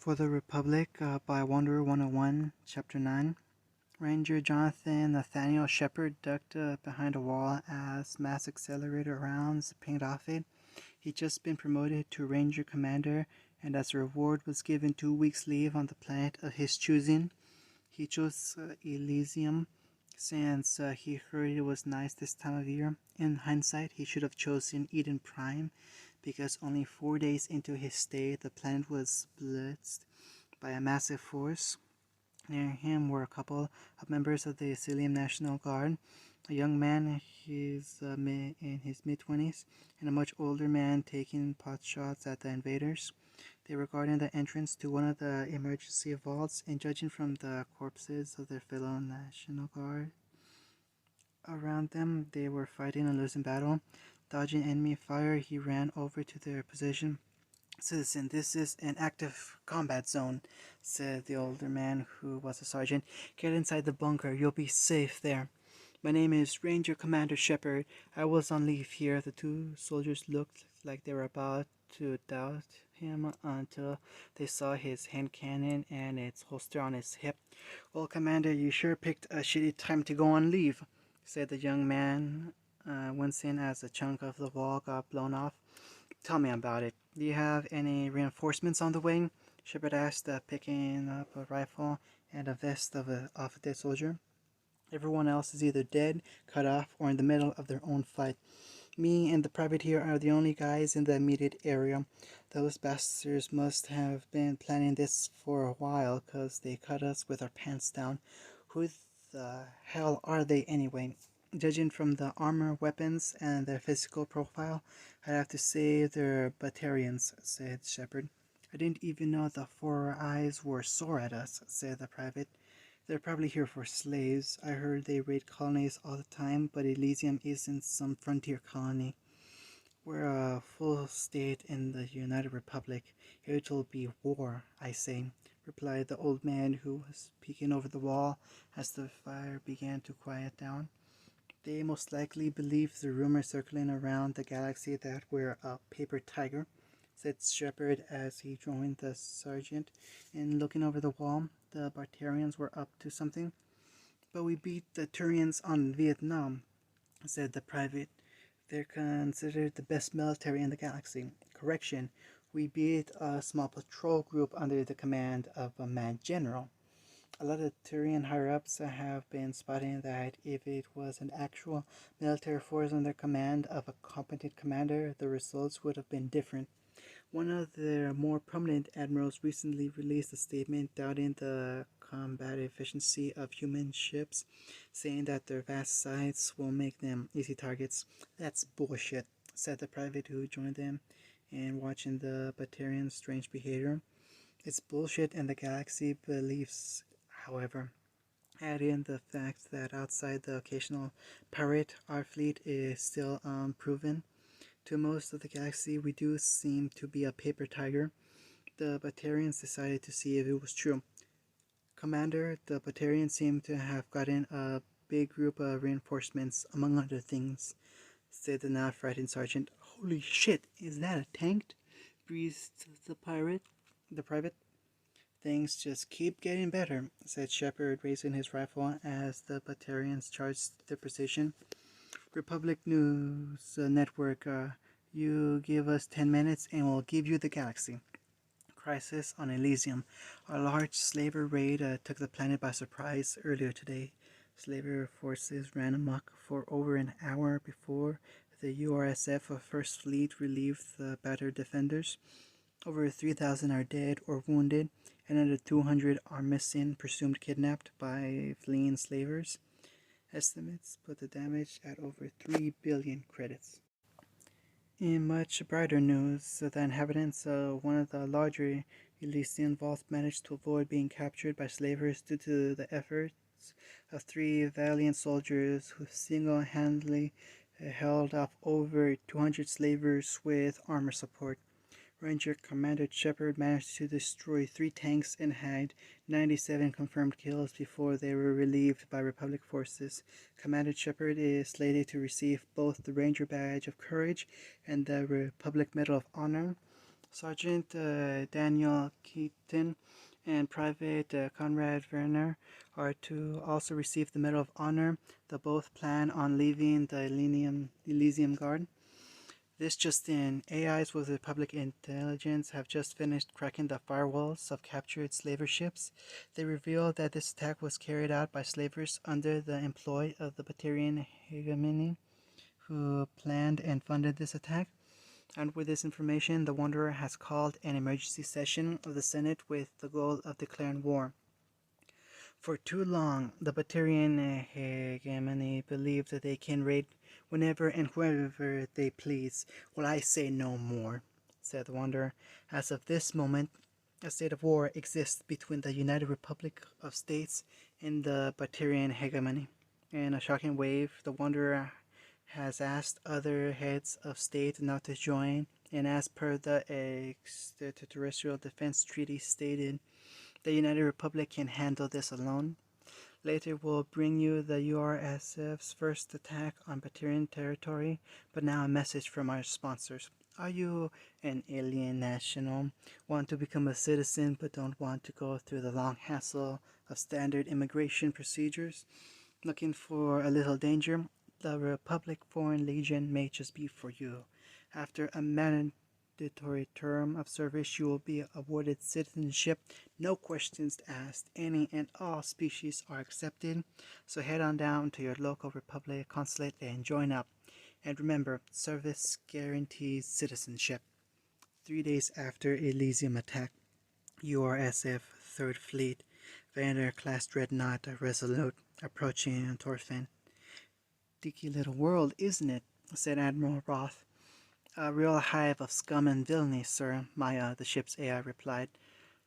For the Republic by Wanderer 101, Chapter 9. Ranger Jonathan Nathaniel Shepard ducked behind a wall as mass accelerator rounds pinged off it. He'd just been promoted to Ranger Commander, and as a reward was given 2 weeks leave on the planet of his choosing. He chose Elysium since he heard it was nice this time of year. In hindsight, he should have chosen Eden Prime because only 4 days into his stay, the planet was blitzed by a massive force. Near him were a couple of members of the Elysium National Guard, a young man in his mid-20s, and a much older man taking pot shots at the invaders. They were guarding the entrance to one of the emergency vaults, and judging from the corpses of their fellow National Guard around them, they were fighting a losing battle. Dodging enemy fire, he ran over to their position. "Citizen, this is an active combat zone," said the older man, who was a sergeant. "Get inside the bunker. You'll be safe there." "My name is Ranger Commander Shepard. I was on leave here." The two soldiers looked like they were about to doubt him until they saw his hand cannon and its holster on his hip. "Well, Commander, you sure picked a shitty time to go on leave," said the young man, wincing as a chunk of the wall got blown off. "Tell me about it. Do you have any reinforcements on the way?" Shepard asked, picking up a rifle and a vest of a dead soldier. "Everyone else is either dead, cut off, or in the middle of their own fight. Me and the private here are the only guys in the immediate area. Those bastards must have been planning this for a while, 'cause they cut us with our pants down. Who the hell are they anyway?" "Judging from the armor, weapons, and their physical profile, I'd have to say they're Batarians," said Shepard. "I didn't even know the Four Eyes were sore at us," said the private. "They're probably here for slaves. I heard they raid colonies all the time, but Elysium isn't some frontier colony. We're a full state in the United Republic. It'll be war, I say," replied the old man, who was peeking over the wall as the fire began to quiet down. "They most likely believe the rumor circling around the galaxy that we're a paper tiger," said Shepard as he joined the sergeant in looking over the wall. The Batarians were up to something. "But we beat the Turians on Vietnam," said the private. "They're considered the best military in the galaxy." "Correction, we beat a small patrol group under the command of a mad general. A lot of Turian higher-ups have been spotting that if it was an actual military force under command of a competent commander, the results would have been different. One of their more prominent admirals recently released a statement doubting the combat efficiency of human ships, saying that their vast size will make them easy targets." "That's bullshit," said the private who joined them in watching the Batarians' strange behavior. "It's bullshit, and the galaxy believes, however. Add in the fact that outside the occasional pirate, our fleet is still unproven. To most of the galaxy, we do seem to be a paper tiger." The Batarians decided to see if it was true. "Commander, the Batarians seem to have gotten a big group of reinforcements, among other things," said the now frightened sergeant. "Holy shit, is that a tank?" breathed the private. "Things just keep getting better," said Shepard, raising his rifle as the Batarians charged their position. "Republic News Network, you give us 10 minutes and we'll give you the galaxy. Crisis on Elysium. A large slaver raid took the planet by surprise earlier today. Slaver forces ran amok for over an hour before the URSF First Fleet relieved the battered defenders. Over 3,000 are dead or wounded, and under 200 are missing, presumed kidnapped by fleeing slavers. Estimates put the damage at over 3 billion credits." In much brighter news, the inhabitants of one of the larger Elysian vaults managed to avoid being captured by slavers due to the efforts of 3 valiant soldiers who single-handedly held off over 200 slavers with armor support. Ranger Commander Shepard managed to destroy 3 tanks and had 97 confirmed kills before they were relieved by Republic forces. Commander Shepard is slated to receive both the Ranger Badge of Courage and the Republic Medal of Honor. Sergeant Daniel Keaton and Private Conrad Werner are to also receive the Medal of Honor. They both plan on leaving the Elysium Guard. This just in, AIs with Republic intelligence have just finished cracking the firewalls of captured slaver ships. They revealed that this attack was carried out by slavers under the employ of the Batarian hegemony, who planned and funded this attack. And with this information, the Wanderer has called an emergency session of the Senate with the goal of declaring war. For too long, the Batarian hegemony believed that they can raid whenever and wherever they please. Well, I say no more, said the Wanderer. As of this moment, a state of war exists between the United Republic of States and the Batarian hegemony. In a shocking wave, the Wanderer has asked other heads of state not to join, and as per the Extraterrestrial Defense Treaty stated, the United Republic can handle this alone. Later we'll bring you the URSF's first attack on Batarian territory, but now a message from our sponsors. Are you an alien national, want to become a citizen but don't want to go through the long hassle of standard immigration procedures? Looking for a little danger? The Republic Foreign Legion may just be for you. After a mandatory term of service, you will be awarded citizenship. No questions asked. Any and all species are accepted. So head on down to your local Republic consulate and join up. And remember, service guarantees citizenship. 3 days after Elysium attack, URSF 3rd Fleet, Vander-class dreadnought Resolute, approaching Torfin. Dicky little world, isn't it? Said Admiral Roth. A real hive of scum and villainy, sir, Maya, the ship's AI replied.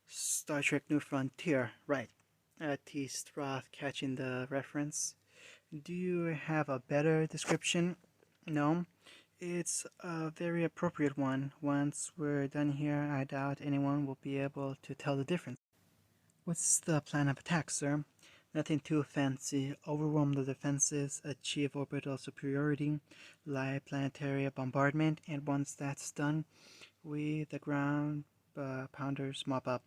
Star Trek New Frontier, right. Teased Roth, catching the reference. Do you have a better description? No. It's a very appropriate one. Once we're done here, I doubt anyone will be able to tell the difference. What's the plan of attack, sir? Nothing too fancy. Overwhelm the defenses, achieve orbital superiority, light planetary bombardment, and once that's done, we, the ground pounders, mop up.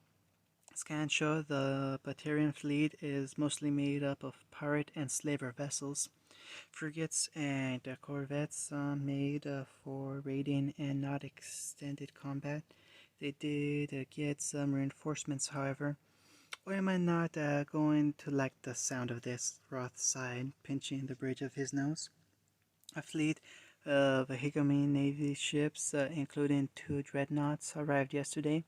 Scans show the Batarian fleet is mostly made up of pirate and slaver vessels. Frigates and corvettes made for raiding and not extended combat. They did get some reinforcements, however. Or am I not going to like the sound of this? Roth sighed, pinching the bridge of his nose. A fleet of hegemony Navy ships, including 2 dreadnoughts, arrived yesterday.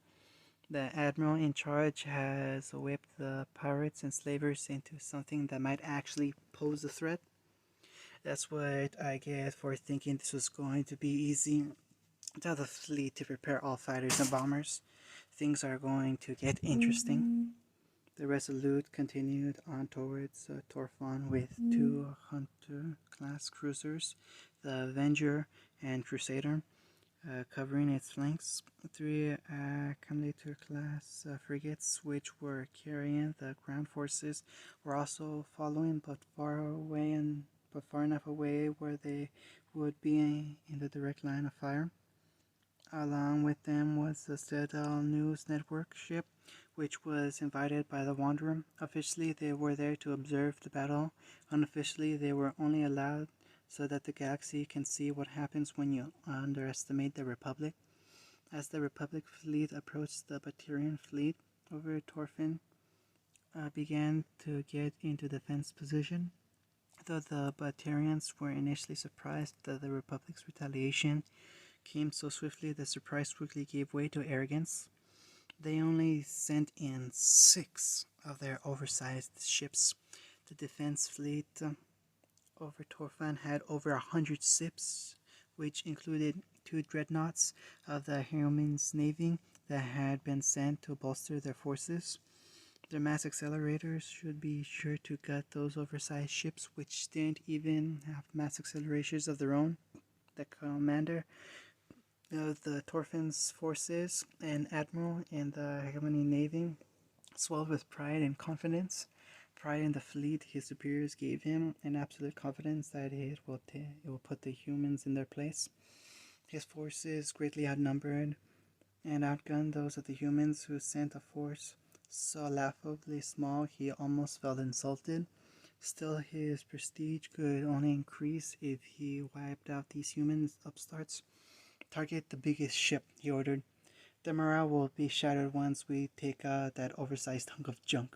The admiral in charge has whipped the pirates and slavers into something that might actually pose a threat. That's what I get for thinking this was going to be easy. Tell the fleet to prepare all fighters and bombers. Things are going to get interesting. The Resolute continued on towards Torfan with 2 Hunter-class cruisers, the Avenger and Crusader, covering its flanks. 3 Accumulator-class frigates, which were carrying the ground forces, were also following, but far enough away where they would be in the direct line of fire. Along with them was the Citadel News Network ship, which was invited by the Wanderer. Officially, they were there to observe the battle. Unofficially, they were only allowed so that the galaxy can see what happens when you underestimate the Republic. As the Republic fleet approached the Batarian fleet over Torfin, began to get into defense position. Though the Batarians were initially surprised that the Republic's retaliation came so swiftly, the surprise quickly gave way to arrogance. They only sent in 6 of their oversized ships. The defense fleet over Torfan had over 100 ships, which included 2 dreadnoughts of the Heroman's Navy that had been sent to bolster their forces. Their mass accelerators should be sure to gut those oversized ships, which didn't even have mass accelerators of their own. The commander of the Torfin's forces, an admiral in the Hegemony Navy, swelled with pride and confidence. Pride in the fleet his superiors gave him, and absolute confidence that it will put the humans in their place. His forces, greatly outnumbered, and outgunned those of the humans who sent a force so laughably small he almost felt insulted. Still, his prestige could only increase if he wiped out these human upstarts. Target the biggest ship, he ordered. The morale will be shattered once we take out that oversized hunk of junk.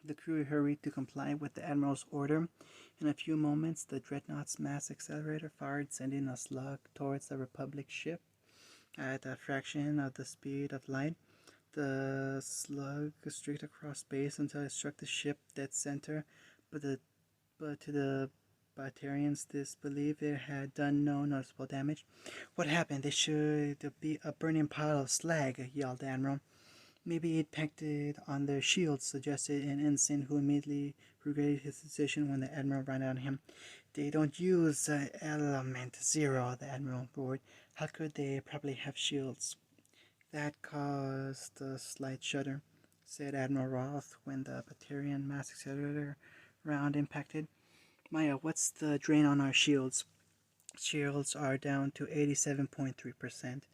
The crew hurried to comply with the Admiral's order. In a few moments, the Dreadnought's mass accelerator fired, sending a slug towards the Republic ship at a fraction of the speed of light. The slug streaked across space until it struck the ship dead center, but to the Batarians' disbelief, it had done no noticeable damage. "What happened? This should be a burning pile of slag," yelled the Admiral. "Maybe it packed it on their shields," suggested an ensign who immediately regretted his decision when the Admiral ran at him. "They don't use element zero," the Admiral roared. "How could they probably have shields?" "That caused a slight shudder," said Admiral Roth when the Batarian mass accelerator round impacted. "Maya, what's the drain on our shields?" "Shields are down to 87.3%.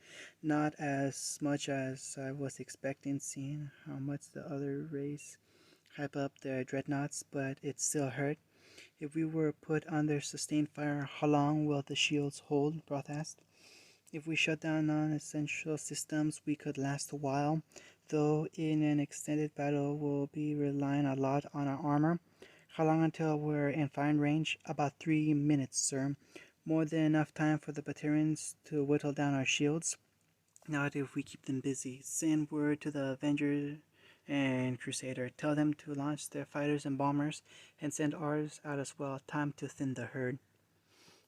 Not as much as I was expecting, seeing how much the other race hype up their dreadnoughts, but it still hurt. If we were put under sustained fire, how long will the shields hold?" Roth asked. "If we shut down non-essential systems, we could last a while, though in an extended battle we'll be relying a lot on our armor." "How long until we're in firing range?" "About 3 minutes, sir. More than enough time for the Batarians to whittle down our shields. Not if we keep them busy. Send word to the Avenger and Crusader. Tell them to launch their fighters and bombers, and send ours out as well. Time to thin the herd."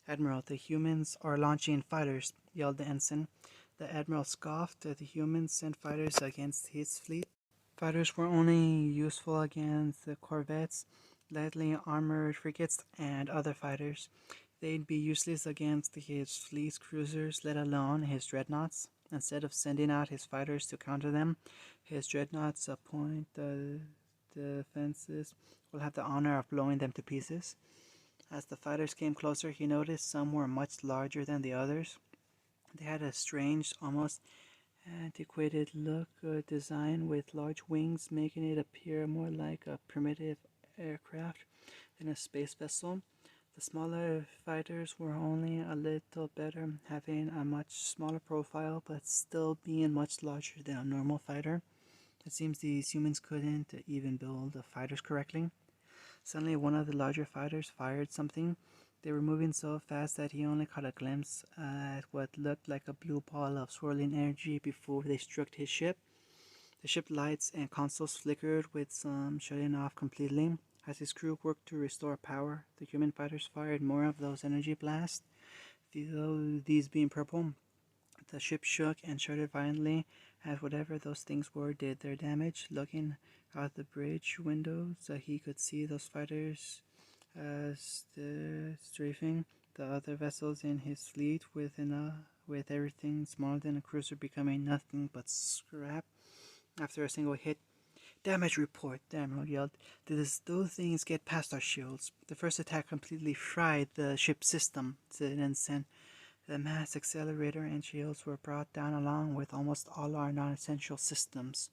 "Admiral, the humans are launching fighters," yelled the ensign. The Admiral scoffed. The humans sent fighters against his fleet. Fighters were only useful against the corvettes, lightly armored frigates, and other fighters. They'd be useless against his fleet's cruisers, let alone his dreadnoughts. Instead of sending out his fighters to counter them, his dreadnoughts appoint the defenses will have the honor of blowing them to pieces. As the fighters came closer, he noticed some were much larger than the others. They had a strange, almost antiquated look, design with large wings, making it appear more like a primitive aircraft than a space vessel. The smaller fighters were only a little better, having a much smaller profile, but still being much larger than a normal fighter. It seems these humans couldn't even build the fighters correctly. Suddenly, one of the larger fighters fired something. They were moving so fast that he only caught a glimpse at what looked like a blue ball of swirling energy before they struck his ship. The ship lights and consoles flickered, with some shutting off completely. As his crew worked to restore power, the human fighters fired more of those energy blasts, these being purple. The ship shook and shuddered violently as whatever those things were did their damage. Looking out the bridge windows, he could see those fighters strafing the other vessels in his fleet, with everything smaller than a cruiser becoming nothing but scrap after a single hit. "Damage report," the Admiral yelled. "Did those things get past our shields?" "The first attack completely fried the ship's system," said an ensign. "The mass accelerator and shields were brought down along with almost all our non-essential systems.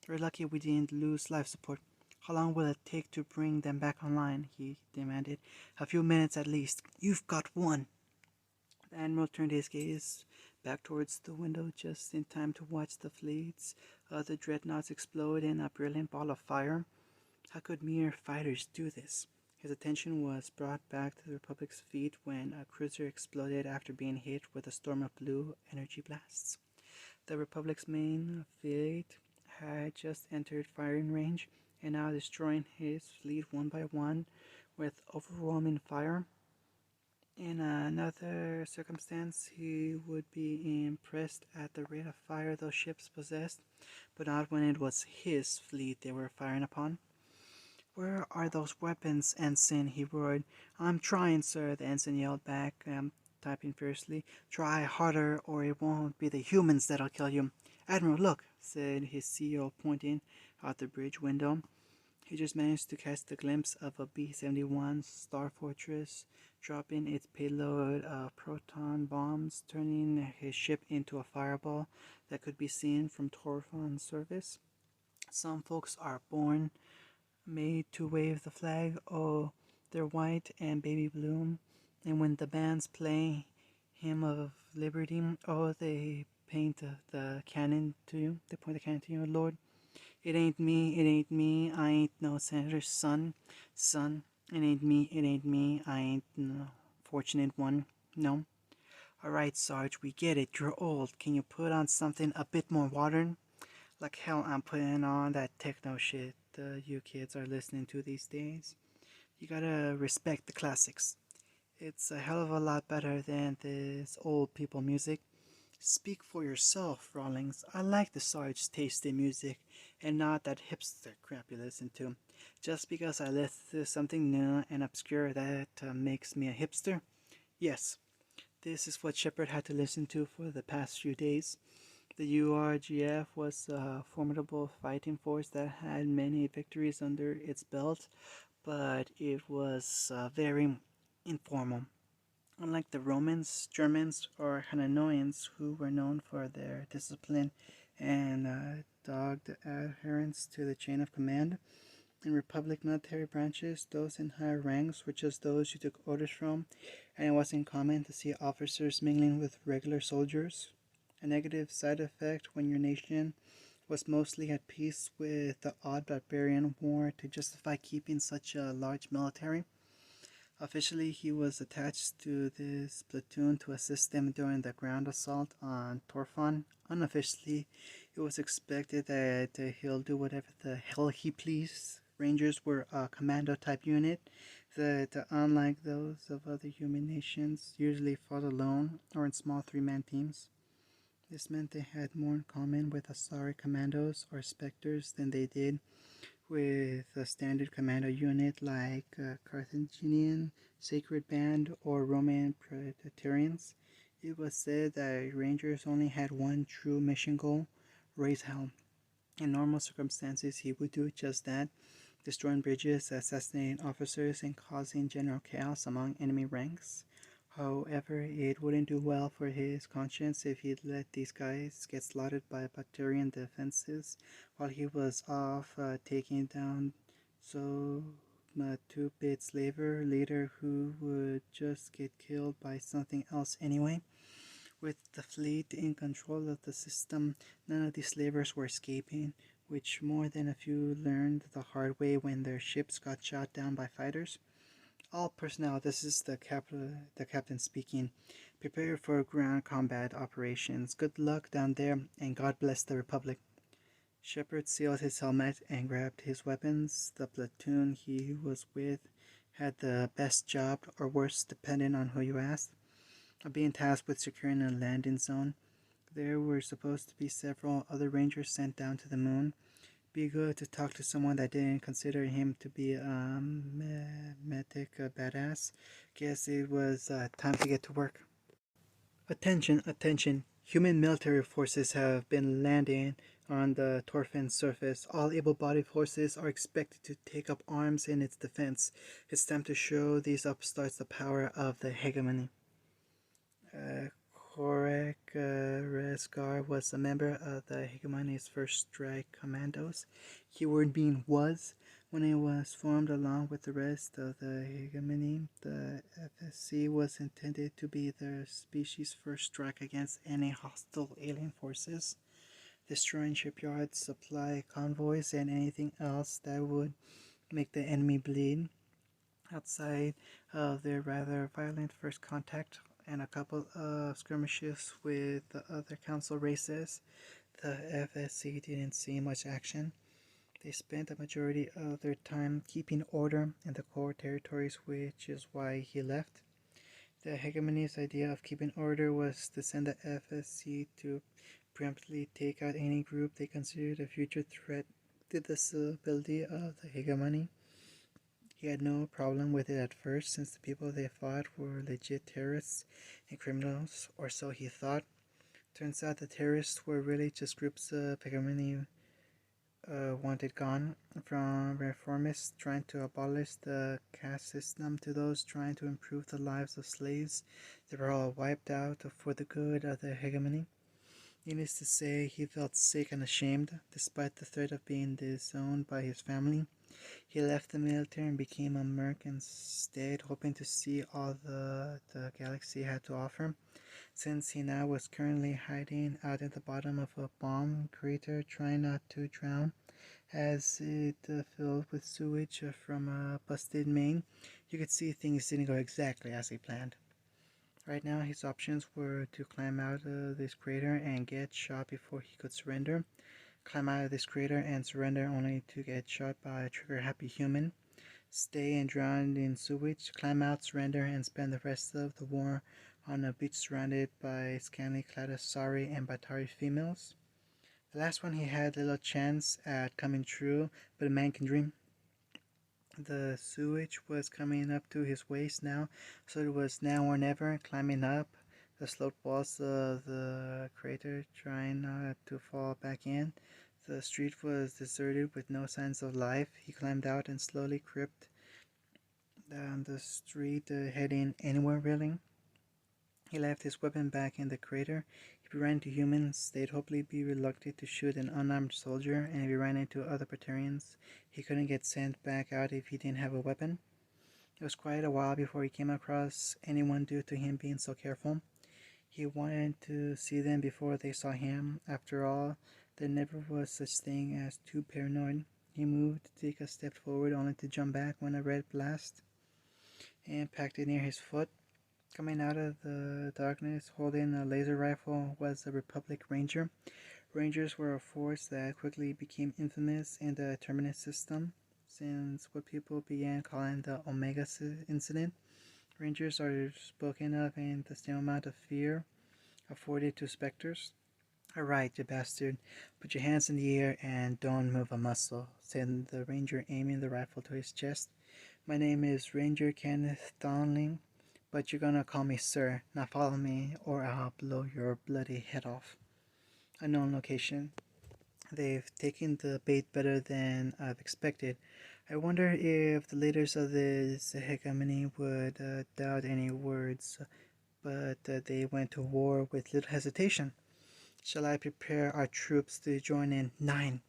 We're lucky we didn't lose life support." "How long will it take to bring them back online?" he demanded. "A few minutes at least." "You've got one." The Admiral turned his gaze back towards the window just in time to watch the fleet's other dreadnoughts explode in a brilliant ball of fire. How could mere fighters do this? His attention was brought back to the Republic's fleet when a cruiser exploded after being hit with a storm of blue energy blasts. The Republic's main fleet had just entered firing range and now destroying his fleet one by one with overwhelming fire. In another circumstance, he would be impressed at the rate of fire those ships possessed, but not when it was his fleet they were firing upon. "Where are those weapons, ensign?" he roared. "I'm trying, sir," the ensign yelled back, typing fiercely. "Try harder, or it won't be the humans that'll kill you." "Admiral, look," said his CEO, pointing out the bridge window. He just managed to catch the glimpse of a B-71 Star Fortress dropping its payload of proton bombs, turning his ship into a fireball that could be seen from Torfon's surface. Some folks are born made to wave the flag. Oh, they're white and baby blue. And when the bands play Hymn of Liberty, oh, they paint the cannon to you. They point the cannon to you, Lord. It ain't me, I ain't no senator's son. It ain't me, I ain't no fortunate one. No. Alright, Sarge, we get it, you're old. Can you put on something a bit more modern? Like hell, I'm putting on that techno shit you kids are listening to these days. You gotta respect the classics. It's a hell of a lot better than this old people music. Speak for yourself, Rawlings. I like the Sarge's taste in music and not that hipster crap you listen to. Just because I listen to something new and obscure that makes me a hipster? Yes, this is what Shepard had to listen to for the past few days. The Urgf was a formidable fighting force that had many victories under its belt, but it was very informal. Unlike the Romans, Germans, or Hananoians, who were known for their discipline and dogged adherence to the chain of command, in Republic military branches, those in higher ranks were just those you took orders from, and it wasn't common to see officers mingling with regular soldiers. A negative side effect when your nation was mostly at peace with the odd barbarian war to justify keeping such a large military. Officially, he was attached to this platoon to assist them during the ground assault on Torfon. Unofficially, it was expected that he'll do whatever the hell he please. Rangers were a commando-type unit that, unlike those of other human nations, usually fought alone or in small three-man teams. This meant they had more in common with Asari commandos or Spectres than they did with a standard commando unit like Carthaginian Sacred Band or Roman Praetorians. It was said that Rangers only had one true mission goal: raise hell. In normal circumstances, he would do just that, destroying bridges, assassinating officers, and causing general chaos among enemy ranks. However, it wouldn't do well for his conscience if he'd let these guys get slaughtered by Bacterian defenses while he was off taking down so a two-bit slaver leader who would just get killed by something else anyway. With the fleet in control of the system, none of these slavers were escaping, which more than a few learned the hard way when their ships got shot down by fighters. All personnel, this is the captain speaking. Prepare for ground combat operations. Good luck down there, and God bless the Republic. Shepard sealed his helmet and grabbed his weapons. The platoon he was with had the best job, or worse, depending on who you asked, of being tasked with securing a landing zone. There were supposed to be several other Rangers sent down to the moon. Be good to talk to someone that didn't consider him to be a medic badass. Guess it was time to get to work. Attention, attention. Human military forces have been landing on the Torfan surface. All able-bodied forces are expected to take up arms in its defense. It's time to show these upstarts the power of the hegemony. Korek Resgar was a member of the Hegemony's First Strike Commandos. Keyword being was. When it was formed along with the rest of the Hegemony, the FSC was intended to be the species' first strike against any hostile alien forces, destroying shipyards, supply convoys, and anything else that would make the enemy bleed. Outside of their rather violent first contact and a couple of skirmishes with the other council races, the FSC didn't see much action. They spent a majority of their time keeping order in the core territories, which is why he left. The hegemony's idea of keeping order was to send the FSC to preemptively take out any group they considered a future threat to the stability of the hegemony. He had no problem with it at first, since the people they fought were legit terrorists and criminals, or so he thought. Turns out the terrorists were really just groups of hegemony wanted gone, from reformists trying to abolish the caste system to those trying to improve the lives of slaves. They were all wiped out for the good of the hegemony. Needless to say, he felt sick and ashamed, despite the threat of being disowned by his family. He left the military and became a merc instead, hoping to see all the galaxy had to offer. Since he now was currently hiding out at the bottom of a bomb crater, trying not to drown, as it filled with sewage from a busted main, you could see things didn't go exactly as he planned. Right now, his options were to climb out of this crater and get shot before he could surrender, climb out of this crater and surrender only to get shot by a trigger-happy human, stay and drown in sewage, climb out, surrender, and spend the rest of the war on a beach surrounded by scantily clad Asari and Batari females. The last one he had little chance at coming true, but a man can dream. The sewage was coming up to his waist now, so it was now or never, climbing up the sloped walls of the crater, trying not to fall back in. The street was deserted with no signs of life. He climbed out and slowly crept down the street, heading anywhere really. He left his weapon back in the crater. If he ran into humans, they'd hopefully be reluctant to shoot an unarmed soldier, and if he ran into other Praetorians, he couldn't get sent back out if he didn't have a weapon. It was quite a while before he came across anyone due to him being so careful. He wanted to see them before they saw him. After all, there never was such thing as too paranoid. He moved to take a step forward only to jump back when a red blast impacted near his foot. Coming out of the darkness, holding a laser rifle, was a Republic Ranger. Rangers were a force that quickly became infamous in the Terminus system, since what people began calling the Omega Incident. Rangers are spoken of in the same amount of fear afforded to specters. "Alright, you bastard, put your hands in the air and don't move a muscle," said the Ranger, aiming the rifle to his chest. "My name is Ranger Kenneth Dowling, but you're gonna call me sir. Now follow me, or I'll blow your bloody head off." Unknown location. They've taken the bait better than I've expected. I wonder if the leaders of this hegemony would doubt any words, but they went to war with little hesitation. Shall I prepare our troops to join in? 9.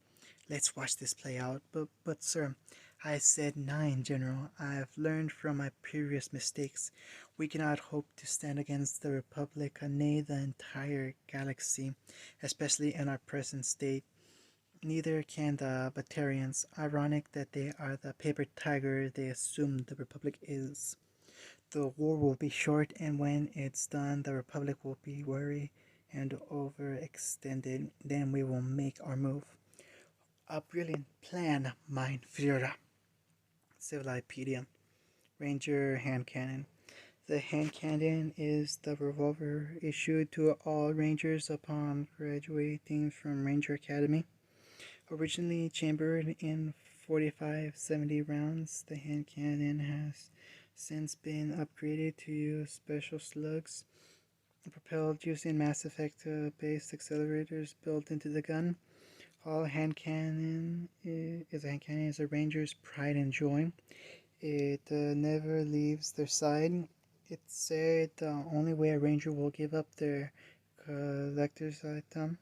Let's watch this play out. But sir, I said 9, General. I've learned from my previous mistakes. We cannot hope to stand against the Republic, nay, the entire galaxy, especially in our present state. Neither can the Batarians. Ironic that they are the paper tiger they assume the Republic is. The war will be short, and when it's done, the Republic will be wary and overextended. Then we will make our move. A brilliant plan, mein Führer. Civilopedia. Ranger hand cannon. The hand cannon is the revolver issued to all Rangers upon graduating from Ranger Academy. Originally chambered in 45-70 rounds, the hand cannon has since been upgraded to use special slugs propelled using Mass Effect-based accelerators built into the gun. All hand cannon is a ranger's pride and joy. It never leaves their side. It's said the only way a ranger will give up their collector's item,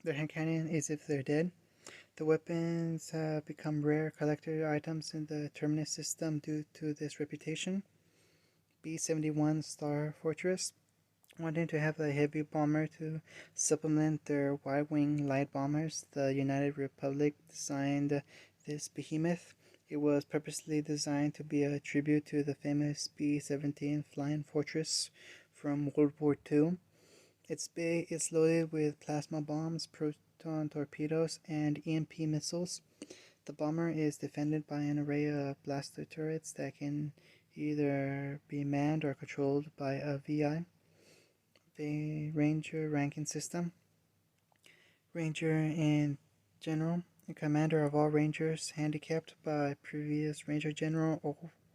their hand cannon, is if they're dead. The weapons have become rare collector items in the Terminus system due to this reputation. B-71 Star Fortress. Wanting to have a heavy bomber to supplement their wide-wing light bombers, the United Republic designed this behemoth. It was purposely designed to be a tribute to the famous B-17 Flying Fortress from World War II. Its bay is loaded with plasma bombs, proton torpedoes, and EMP missiles. The bomber is defended by an array of blaster turrets that can either be manned or controlled by a VI. The Ranger ranking system. Ranger in general, a commander of all Rangers, handicapped by previous Ranger General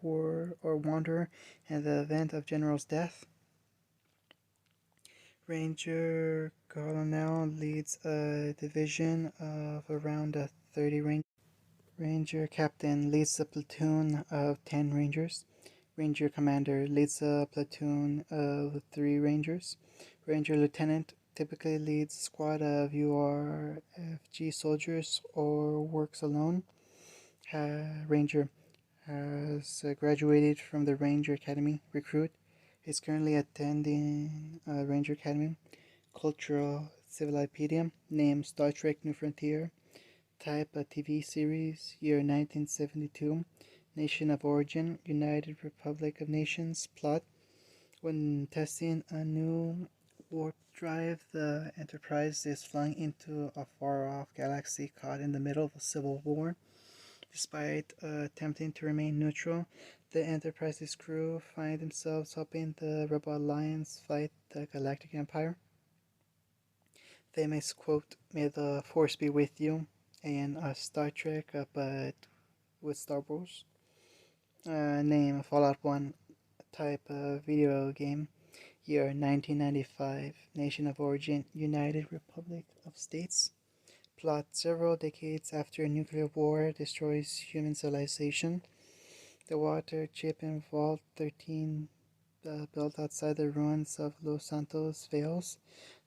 or Wanderer in the event of General's death. Ranger Colonel leads a division of around 30 Rangers. Ranger Captain leads a platoon of 10 Rangers. Ranger Commander leads a platoon of 3 Rangers. Ranger Lieutenant typically leads a squad of URFG soldiers or works alone. Ranger has graduated from the Ranger Academy. Recruit is currently attending Ranger Academy. Cultural Civilopedia, name Star Trek New Frontier. Type a TV series, year 1972. Nation of origin, United Republic of Nations. Plot: when testing a new warp drive, the Enterprise is flung into a far-off galaxy caught in the middle of a civil war. Despite attempting to remain neutral, the Enterprise's crew find themselves helping the Rebel Alliance fight the Galactic Empire. Famous quote, "May the Force be with you," and Star Trek, but with Star Wars. Name Fallout 1. Type video game. Year 1995. Nation of origin United Republic of States. Plot: several decades after a nuclear war destroys human civilization, the water chip in Vault 13 built outside the ruins of Los Santos fails.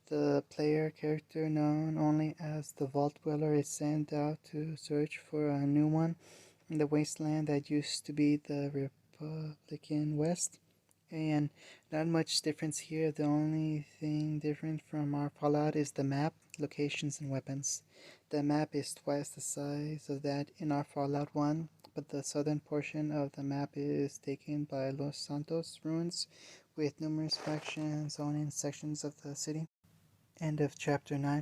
The player character, known only as the Vault Dweller, is sent out to search for a new one in the wasteland that used to be the Republican West. And not much difference here. The only thing different from our Fallout is the map, locations, and weapons. The map is twice the size of that in our Fallout 1, but the southern portion of the map is taken by Los Santos ruins, with numerous factions owning sections of the city. End of Chapter 9.